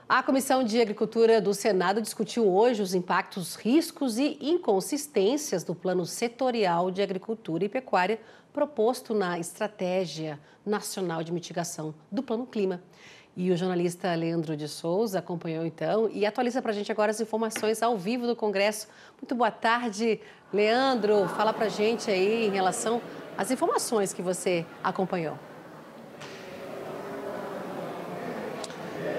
A Comissão de Agricultura do Senado discutiu hoje os impactos, riscos e inconsistências do Plano Setorial de Agricultura e Pecuária proposto na Estratégia Nacional de Mitigação do Plano Clima. E o jornalista Leandro de Souza acompanhou então e atualiza para a gente agora as informações ao vivo do Congresso. Muito boa tarde, Leandro. Fala para a gente aí em relação às informações que você acompanhou.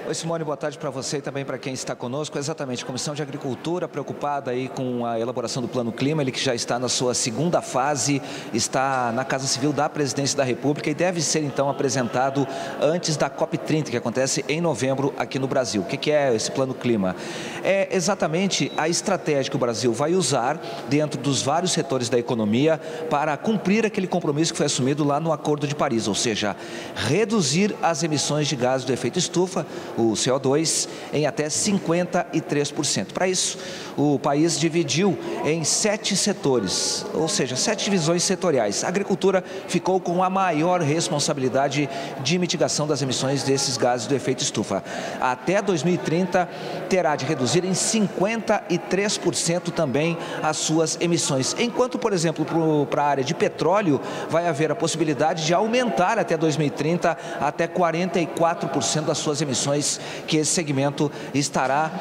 Oi, Simone, boa tarde para você e também para quem está conosco. Exatamente, a Comissão de Agricultura preocupada aí com a elaboração do Plano Clima, ele que já está na sua segunda fase, está na Casa Civil da Presidência da República e deve ser então apresentado antes da COP30, que acontece em novembro aqui no Brasil. O que é esse Plano Clima? É exatamente a estratégia que o Brasil vai usar dentro dos vários setores da economia para cumprir aquele compromisso que foi assumido lá no Acordo de Paris, ou seja, reduzir as emissões de gases do efeito estufa, o CO2, em até 53%. Para isso, o país dividiu em 7 setores, ou seja, 7 divisões setoriais. A agricultura ficou com a maior responsabilidade de mitigação das emissões desses gases do efeito estufa. Até 2030, terá de reduzir em 53% também as suas emissões. Enquanto, por exemplo, para a área de petróleo, vai haver a possibilidade de aumentar até 2030 até 44% das suas emissões, que esse segmento estará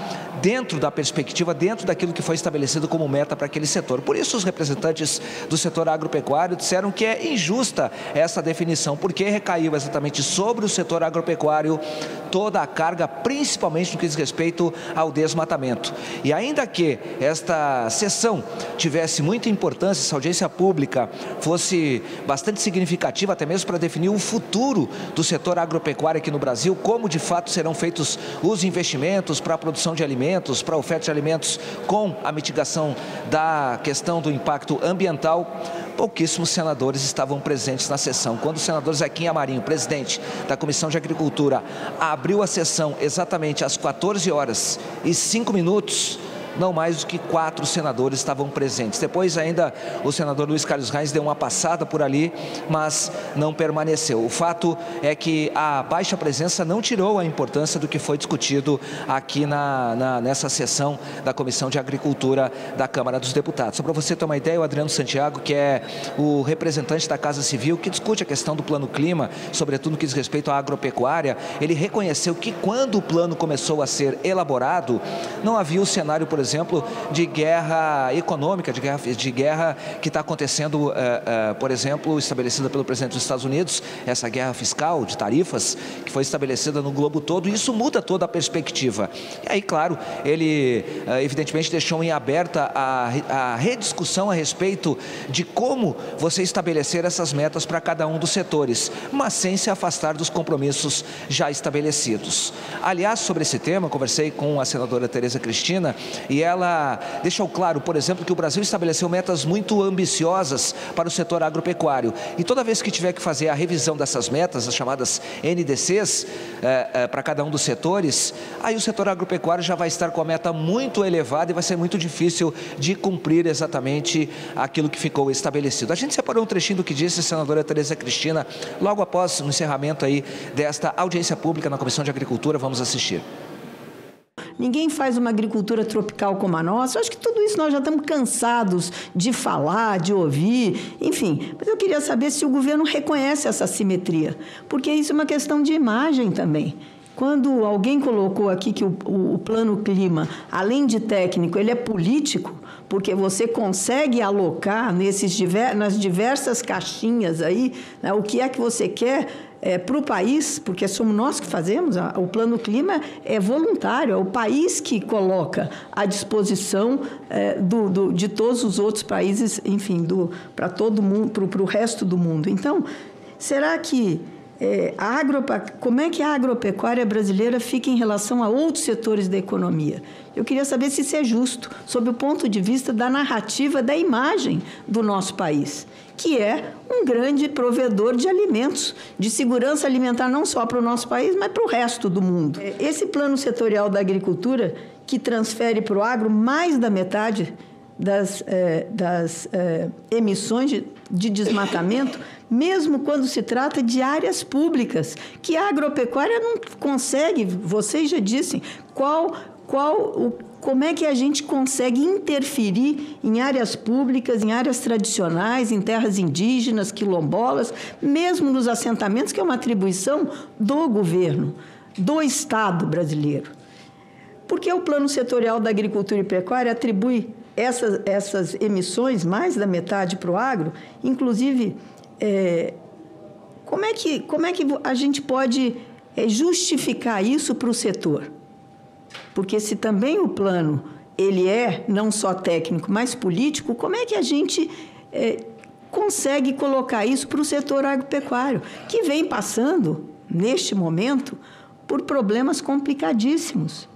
dentro da perspectiva, dentro daquilo que foi estabelecido como meta para aquele setor. Por isso, os representantes do setor agropecuário disseram que é injusta essa definição, porque recaiu exatamente sobre o setor agropecuário toda a carga, principalmente no que diz respeito ao desmatamento. E ainda que esta sessão tivesse muita importância, essa audiência pública fosse bastante significativa, até mesmo para definir o futuro do setor agropecuário aqui no Brasil, como de fato serão feitos os investimentos para a produção de alimentos, para a oferta de alimentos com a mitigação da questão do impacto ambiental, pouquíssimos senadores estavam presentes na sessão. Quando o senador Zequinha Marinho, presidente da Comissão de Agricultura, abriu a sessão exatamente às 14h05, não mais do que 4 senadores estavam presentes. Depois ainda o senador Luiz Carlos Reis deu uma passada por ali, mas não permaneceu. O fato é que a baixa presença não tirou a importância do que foi discutido aqui nessa sessão da Comissão de Agricultura da Câmara dos Deputados. Só para você ter uma ideia, o Adriano Santiago, que é o representante da Casa Civil, que discute a questão do Plano Clima, sobretudo no que diz respeito à agropecuária, ele reconheceu que quando o plano começou a ser elaborado, não havia o cenário, por exemplo, de guerra econômica, de guerra que está acontecendo, por exemplo, estabelecida pelo presidente dos Estados Unidos, essa guerra fiscal de tarifas que foi estabelecida no globo todo, e isso muda toda a perspectiva. E aí, claro, ele evidentemente deixou em aberta a rediscussão a respeito de como você estabelecer essas metas para cada um dos setores, mas sem se afastar dos compromissos já estabelecidos. Aliás, sobre esse tema, eu conversei com a senadora Tereza Cristina e ela deixou claro, por exemplo, que o Brasil estabeleceu metas muito ambiciosas para o setor agropecuário. E toda vez que tiver que fazer a revisão dessas metas, as chamadas NDCs, para cada um dos setores, aí o setor agropecuário já vai estar com a meta muito elevada e vai ser muito difícil de cumprir exatamente aquilo que ficou estabelecido. A gente separou um trechinho do que disse a senadora Tereza Cristina logo após o encerramento aí desta audiência pública na Comissão de Agricultura. Vamos assistir. Ninguém faz uma agricultura tropical como a nossa. Eu acho que tudo isso nós já estamos cansados de falar, de ouvir, enfim. Mas eu queria saber se o governo reconhece essa assimetria, porque isso é uma questão de imagem também. Quando alguém colocou aqui que o Plano Clima, além de técnico, ele é político, porque você consegue alocar nas diversas caixinhas aí, né, o que é que você quer para o país, porque somos nós que fazemos, o Plano Clima é voluntário, é o país que coloca à disposição de todos os outros países, enfim, para todo mundo, para o resto do mundo. Então, será que como é que a agropecuária brasileira fica em relação a outros setores da economia? Eu queria saber se isso é justo, sob o ponto de vista da narrativa, da imagem do nosso país, que é um grande provedor de alimentos, de segurança alimentar não só para o nosso país, mas para o resto do mundo. Esse plano setorial da agricultura, que transfere para o agro mais da metade das emissões de desmatamento, mesmo quando se trata de áreas públicas, que a agropecuária não consegue. Vocês já dizem como é que a gente consegue interferir em áreas públicas, em áreas tradicionais, em terras indígenas, quilombolas, mesmo nos assentamentos, que é uma atribuição do governo, do Estado brasileiro. Porque o Plano Setorial da Agricultura e Pecuária atribui essas emissões, mais da metade, para o agro. Inclusive, como é que a gente pode justificar isso para o setor? Porque se também o plano ele é não só técnico, mas político, como é que a gente consegue colocar isso para o setor agropecuário, que vem passando, neste momento, por problemas complicadíssimos?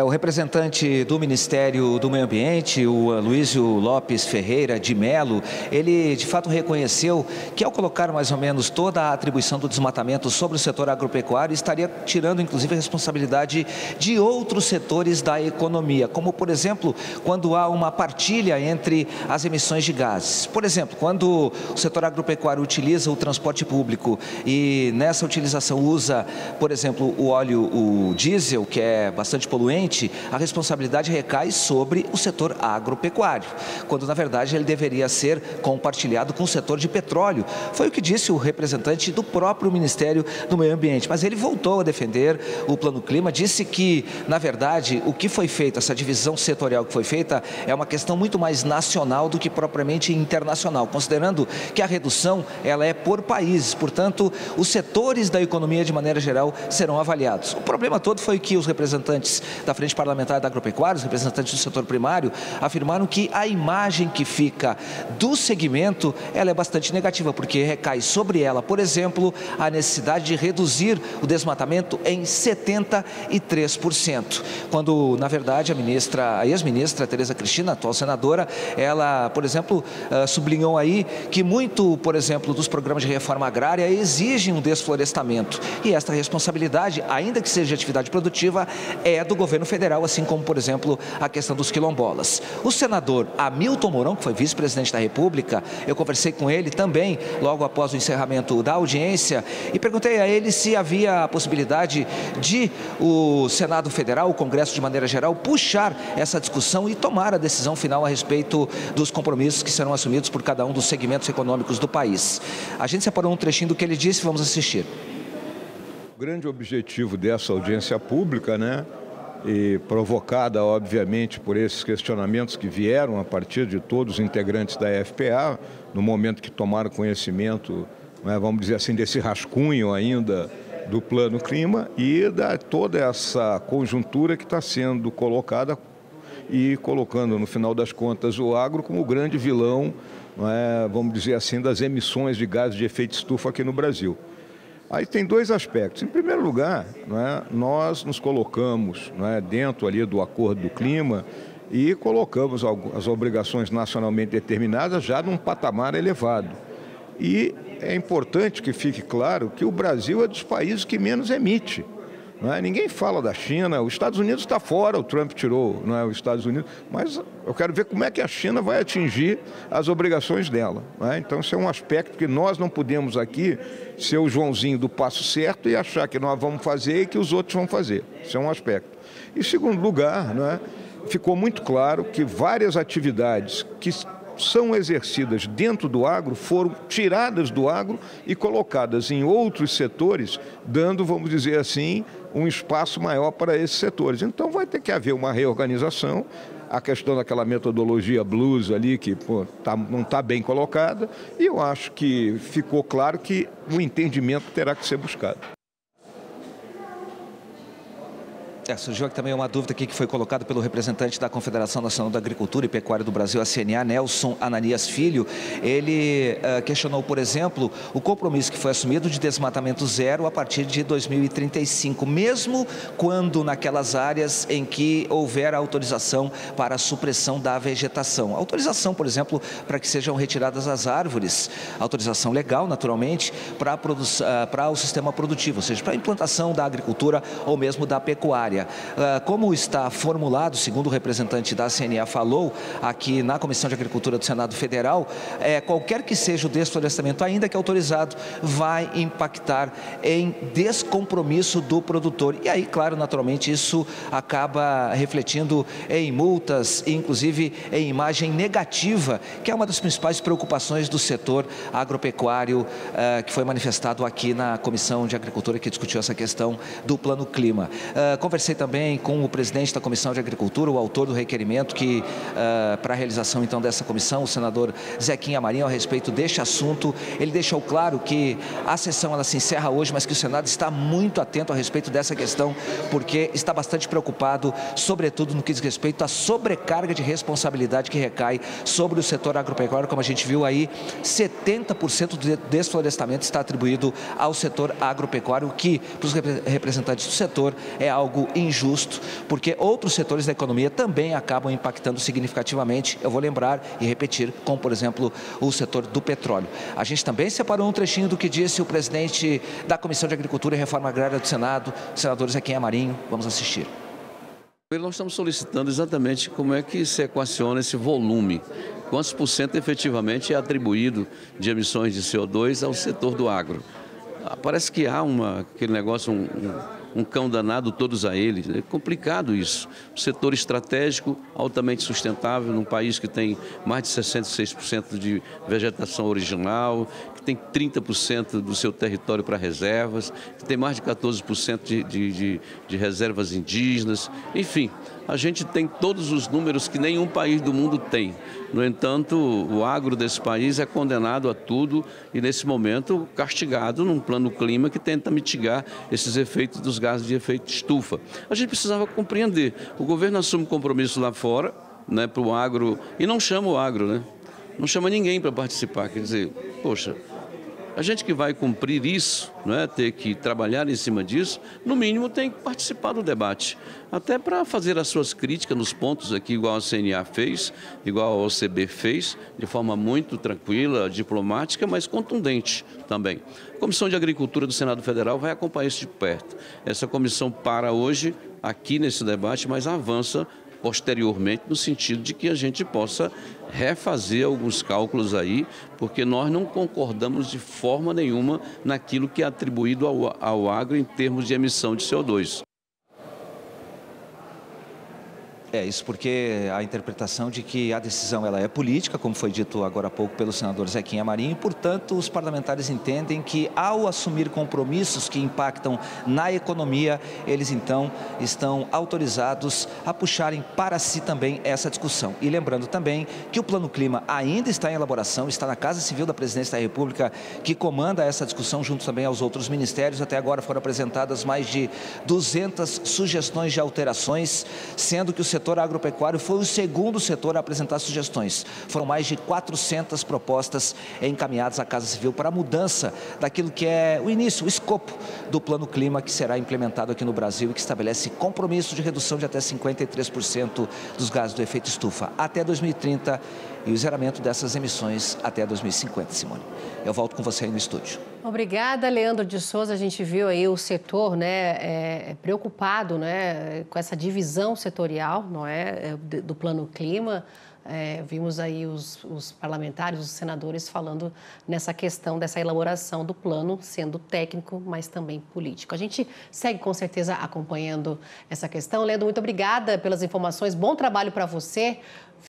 O representante do Ministério do Meio Ambiente, o Luísio Lopes Ferreira de Melo, ele de fato reconheceu que ao colocar mais ou menos toda a atribuição do desmatamento sobre o setor agropecuário, estaria tirando inclusive a responsabilidade de outros setores da economia, como por exemplo, quando há uma partilha entre as emissões de gases. Por exemplo, quando o setor agropecuário utiliza o transporte público e nessa utilização usa, por exemplo, o diesel, que é bastante poluente, a responsabilidade recai sobre o setor agropecuário, quando na verdade ele deveria ser compartilhado com o setor de petróleo. Foi o que disse o representante do próprio Ministério do Meio Ambiente, mas ele voltou a defender o Plano Clima, disse que na verdade o que foi feito, essa divisão setorial que foi feita, é uma questão muito mais nacional do que propriamente internacional, considerando que a redução ela é por países, portanto os setores da economia de maneira geral serão avaliados. O problema todo foi que os representantes da Frente Parlamentar da Agropecuária, os representantes do setor primário, afirmaram que a imagem que fica do segmento, ela é bastante negativa, porque recai sobre ela, por exemplo, a necessidade de reduzir o desmatamento em 73%, quando, na verdade, a ex-ministra Tereza Cristina, atual senadora, ela, por exemplo, sublinhou aí que muito, por exemplo, dos programas de reforma agrária exigem um desflorestamento, e esta responsabilidade, ainda que seja de atividade produtiva, é do governo federal, assim como, por exemplo, a questão dos quilombolas. O senador Hamilton Mourão, que foi vice-presidente da República, eu conversei com ele também, logo após o encerramento da audiência, e perguntei a ele se havia a possibilidade de o Senado Federal, o Congresso de maneira geral, puxar essa discussão e tomar a decisão final a respeito dos compromissos que serão assumidos por cada um dos segmentos econômicos do país. A gente separou um trechinho do que ele disse, vamos assistir. O grande objetivo dessa audiência pública, e provocada, obviamente, por esses questionamentos que vieram a partir de todos os integrantes da FPA, no momento que tomaram conhecimento, vamos dizer assim, desse rascunho ainda do Plano Clima e toda essa conjuntura que está sendo colocada e colocando, no final das contas, o agro como o grande vilão, vamos dizer assim, das emissões de gases de efeito estufa aqui no Brasil. Aí tem dois aspectos. Em primeiro lugar, nós nos colocamos dentro ali do Acordo do Clima e colocamos as obrigações nacionalmente determinadas já num patamar elevado. E é importante que fique claro que o Brasil é dos países que menos emite. Ninguém fala da China, os Estados Unidos está fora, o Trump tirou os Estados Unidos, mas eu quero ver como é que a China vai atingir as obrigações dela. Então, isso é um aspecto que nós não podemos aqui ser o Joãozinho do passo certo e achar que nós vamos fazer e que os outros vão fazer. Isso é um aspecto. E, em segundo lugar, ficou muito claro que várias atividades que são exercidas dentro do agro, foram tiradas do agro e colocadas em outros setores, dando, vamos dizer assim, um espaço maior para esses setores. Então vai ter que haver uma reorganização, a questão daquela metodologia blues ali, que não está bem colocada, e eu acho que ficou claro que o entendimento terá que ser buscado. Surgiu aqui também uma dúvida aqui que foi colocada pelo representante da Confederação Nacional da Agricultura e Pecuária do Brasil, a CNA, Nelson Ananias Filho. Ele questionou, por exemplo, o compromisso que foi assumido de desmatamento zero a partir de 2035, mesmo quando naquelas áreas em que houver autorização para a supressão da vegetação. Autorização, por exemplo, para que sejam retiradas as árvores, autorização legal, naturalmente, para o sistema produtivo, ou seja, para a implantação da agricultura ou mesmo da pecuária. Pecuária. Como está formulado, segundo o representante da CNA falou, aqui na Comissão de Agricultura do Senado Federal, qualquer que seja o desflorestamento, ainda que autorizado, vai impactar em descompromisso do produtor. E aí, claro, naturalmente, isso acaba refletindo em multas, inclusive em imagem negativa, que é uma das principais preocupações do setor agropecuário, que foi manifestado aqui na Comissão de Agricultura, que discutiu essa questão do Plano Clima. Conversei também com o presidente da Comissão de Agricultura, o autor do requerimento que para a realização então dessa comissão, o senador Zequinha Marinho, a respeito deste assunto. Ele deixou claro que a sessão ela se encerra hoje, mas que o Senado está muito atento a respeito dessa questão, porque está bastante preocupado, sobretudo no que diz respeito à sobrecarga de responsabilidade que recai sobre o setor agropecuário. Como a gente viu aí, 70% do desflorestamento está atribuído ao setor agropecuário, o que para os representantes do setor é algo injusto, porque outros setores da economia também acabam impactando significativamente. Eu vou lembrar e repetir, como por exemplo o setor do petróleo. A gente também separou um trechinho do que disse o presidente da Comissão de Agricultura e Reforma Agrária do Senado, o senador Zequinha Marinho. Vamos assistir. Nós estamos solicitando exatamente como é que se equaciona esse volume, quantos por cento efetivamente é atribuído de emissões de CO2 ao setor do agro. Parece que há aquele negócio, um cão danado todos a ele. É complicado isso. Um setor estratégico, altamente sustentável, num país que tem mais de 66% de vegetação original, que tem 30% do seu território para reservas, que tem mais de 14% de reservas indígenas. Enfim, a gente tem todos os números que nenhum país do mundo tem. No entanto, o agro desse país é condenado a tudo e, nesse momento, castigado num plano clima que tenta mitigar esses efeitos dos gases de efeito estufa. A gente precisava compreender. O governo assume compromisso lá fora, né, para o agro, e não chama o agro, né? Não chama ninguém para participar. Quer dizer, poxa, a gente que vai cumprir isso, né, ter que trabalhar em cima disso, no mínimo tem que participar do debate. Até para fazer as suas críticas nos pontos aqui, igual a CNA fez, igual a OCB fez, de forma muito tranquila, diplomática, mas contundente também. A Comissão de Agricultura do Senado Federal vai acompanhar isso de perto. Essa comissão para hoje aqui nesse debate, mas avança posteriormente no sentido de que a gente possa refazer alguns cálculos aí, porque nós não concordamos de forma nenhuma naquilo que é atribuído ao agro em termos de emissão de CO2. Isso porque a interpretação de que a decisão ela é política, como foi dito agora há pouco pelo senador Zequinha Marinho, e, portanto, os parlamentares entendem que, ao assumir compromissos que impactam na economia, eles, então, estão autorizados a puxarem para si também essa discussão. E lembrando também que o Plano Clima ainda está em elaboração, está na Casa Civil da Presidência da República, que comanda essa discussão junto também aos outros ministérios. Até agora foram apresentadas mais de 200 sugestões de alterações, sendo que o setor agropecuário foi o segundo setor a apresentar sugestões. Foram mais de 400 propostas encaminhadas à Casa Civil para a mudança daquilo que é o início, o escopo do Plano Clima, que será implementado aqui no Brasil e que estabelece compromisso de redução de até 53% dos gases do efeito estufa até 2030 e o zeramento dessas emissões até 2050, Simone. Eu volto com você aí no estúdio. Obrigada, Leandro de Souza. A gente viu aí o setor, né, preocupado, né, com essa divisão setorial, não é, do Plano Clima. Vimos aí os parlamentares, os senadores falando nessa questão dessa elaboração do plano, sendo técnico, mas também político. A gente segue com certeza acompanhando essa questão. Leandro, muito obrigada pelas informações. Bom trabalho para você.